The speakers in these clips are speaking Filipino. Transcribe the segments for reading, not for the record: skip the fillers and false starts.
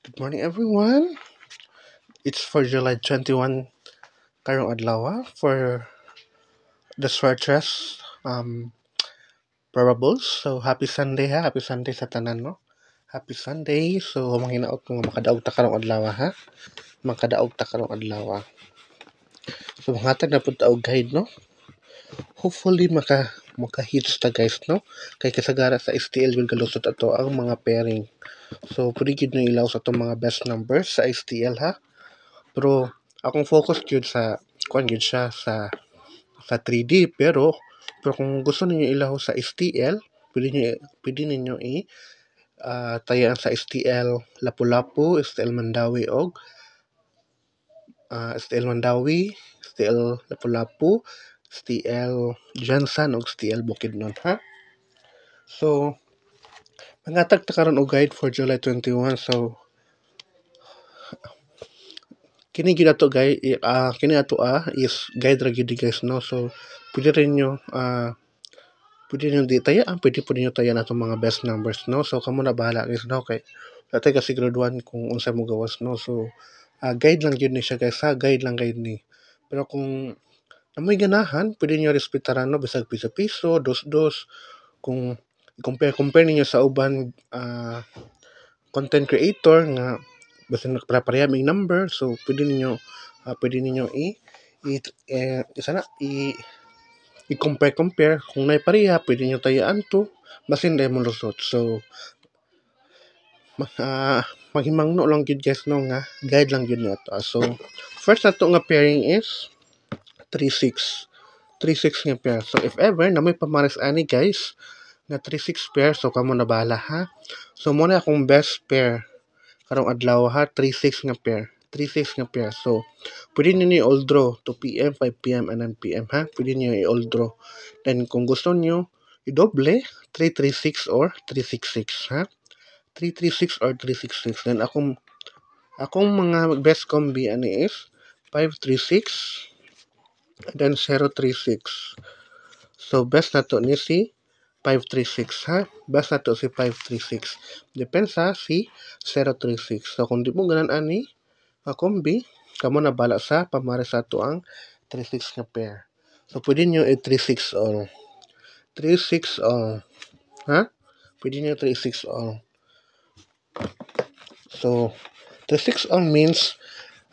Good morning, everyone. It's for July 21 karong adlaw for the Swartress parables. So, happy Sunday ha. Happy Sunday sa tanan, no? Happy Sunday. So, manghinaot ko nga makadaog ta karong adlaw ha. Makadaog ta karong adlaw. So, hatag na pud ta og guide, no? Hopefully, maka-hits ta guys, no? Kay kasagara sa STL will galusot ato ang mga pairing. So, pwede gid nyo ilaw sa itong mga best numbers sa STL ha. Pero akong focus gyud sa kuan gyud siya sa 3D pero kung gusto niyo ilaw sa STL, pwede ninyo tayaan sa STL Lapu-Lapu, STL Mandawi og STL Mandawi, STL Lapu-Lapu, STL Jansan og STL Bukidnon ha. So mangatag ta karon og guide for July 21. So kini gyud ato is guide ra gyud guys, no. So pwede rin nyo di tayaan, pwede po ninyo tayaan atong mga best numbers, no. So kamo na bahala guys, no, kay natay kasiguraduhan kung unsa mo gawas, no. So guide lang gyud ni siya guys ha, guide lang guide ni. Pero kung amoy ganahan, pwede nyo respetaran, no, bisag piso-piso, dos-dos. Kung compare ninyo sa uban content creator nga basta nagpare-pareha may number, so pwede ninyo i-compare kung nay pareha, pwede nyo tayaan to basin dahil mo lusot. So maghimangno lang gyud guys, no, nga guide lang gyud nato. So first nato nga pairing is 3-6 nga pair. So if ever na may pamares ani guys nga 3-6 pair, so kamo na bahala ha. So muna akong best pair karong adlaw ha, 3-6 nga pair. 3-6 nga pair. So pwede niyo i-all draw 2 PM, 5 PM and 9 PM ha. Pwede niyo i-all draw. Then kung gusto niyo i-doble, 3-3-6 or 3-6-6 ha. 3-3-6 or 3-6-6. Then akong mga best combi ani is 5-3-6 and then 0-3-6. So best nato ni si 5-3-6 ha. Best nato si 5-3-6. Depensa si 0-3-6. So kung di mo ganan ani combi, kamo na bala sa pamari sa ato ang 3-6 nga pair. So pwede nyo i-3-6 all. 3-6 all. Ha? Pwede nyo 3-6 all. So 3-6 all means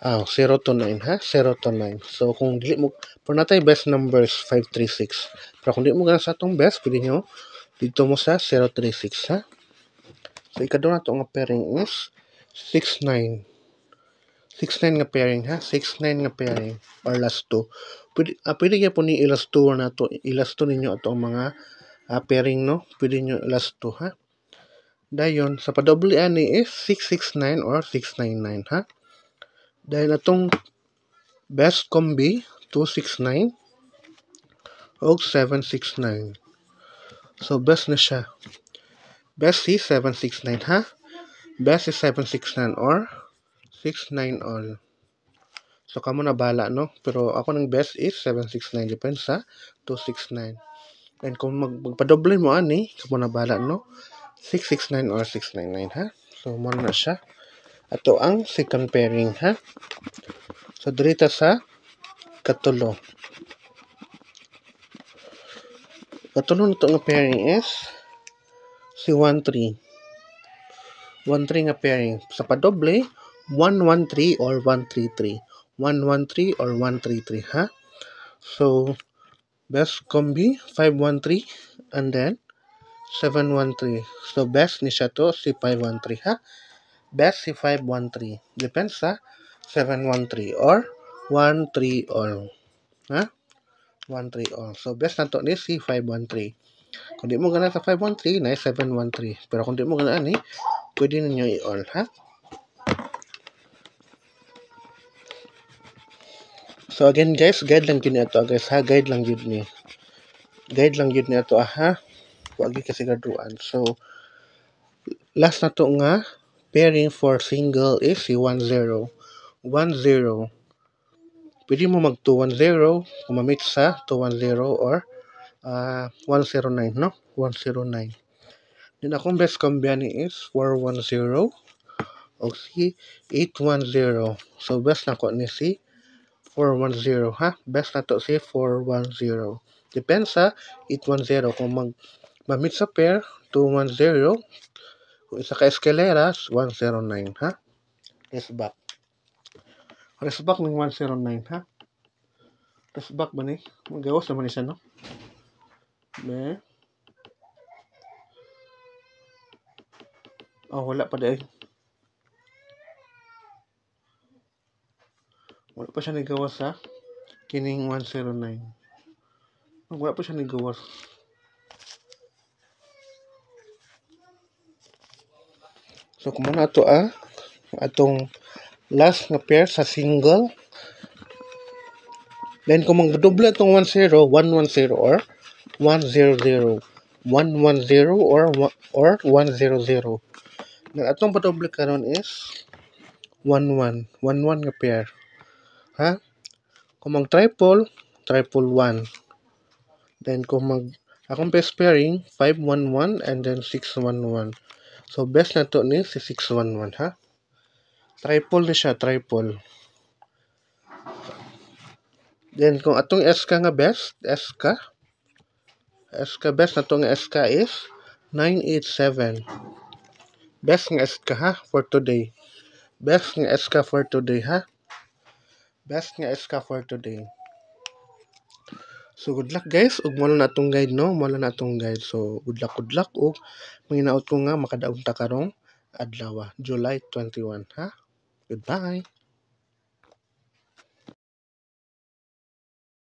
0-9 ha, 0-9. So kung dili mo for natay best numbers 5-3-6. Pero kung dili mo gana sa atong best, pwede nyo dito mo sa 0-3-6 ha. So ikadto nato nga pairing is 6-9. 6-9 nga pairing ha, 6-9 nga pairing or last 2. Pwede kaya po ni last 2 nato, last 2 ninyo ato ang mga pairing, no. Pwede nyo last 2 ha. Dayon sa padoble ani is 6-6-9 or 6-9-9 ha. Dahil atong best combi 2-6-9 o 7-6-9. So best na siya. Best si 7-6-9 ha. Best is 7-6-9 or 6-9 all. So kamo na bala, no. Pero ako ng best is 7-6-9 depends sa 2-6-9. And kung magpadoble mo ani, kamo na bala, no. 6-6-9 or 6-9-9 ha. So mo na siya. Ato ang second pairing ha. So dirita sa katulo. Katulo nito nga pairing is si 1-3. 1-3 nga pairing. Sa padoble, 1-1-3 or 1-3-3. 1-1-3 or 1-3-3 ha. So best combi 5-1-3 and then 7-1-3. So best ni siya to si 5-1-3 ha. Best si 5-1-3. Depends sa 7-1-3 or 1-3 all. Ha? 1-3 all. So best na to ni si 5-1-3. Kung di mo gana sa 5-1-3, na 7-1-3. Pero kung di mo gana ani, pwede ninyo i-all ha. So again guys, guide lang yun ni ato guys ha. Guide lang yun ni. Guide lang yun ni ato ha. Wag kasi graduan. So last na to nga pairing for single is si 1-0. 1-0. Pwede mo mag 2-1-0 kung mamit sa 2-1-0 or 1-0-9, no? 1-0-9. Then akong best combi ni is 4-1-0 o si 810. So best na ko ni si 410 ha. Best na to si 410. Depende sa 810 kung mamit sa pair 210, kung isa ka escaleras 109 ha. Rest back. Rest back ng 109 ha. Rest back ba ni? Magawas naman ni siya no. Be. Oh, wala pa dahil. Wala pa siya nagawas sa kining 109. Wala pa siya nagawas. So, kung muna ito atong last nga pair sa single. Then, kung magdoble itong 10, 110 or 100. 110 or 100. Then, atong padoble karon is 11. 11 nga pair. Ha? Kung mag-triple, triple 1. Then, kung akong best pairing, 511 and then 611. So, best na to ni si 611, ha? Triple na siya, triple. Then, kung atong SK nga best, SK best na to nga SK is 987. Best nga SK, ha? For today. Best nga SK for today, ha? Best nga SK for today. So, good luck guys. Ug mo na atong guide, no? Mo na atong guide. So, good luck. Ug manginaot ko nga makadaog ta karong adlaw, July 21, ha? Goodbye.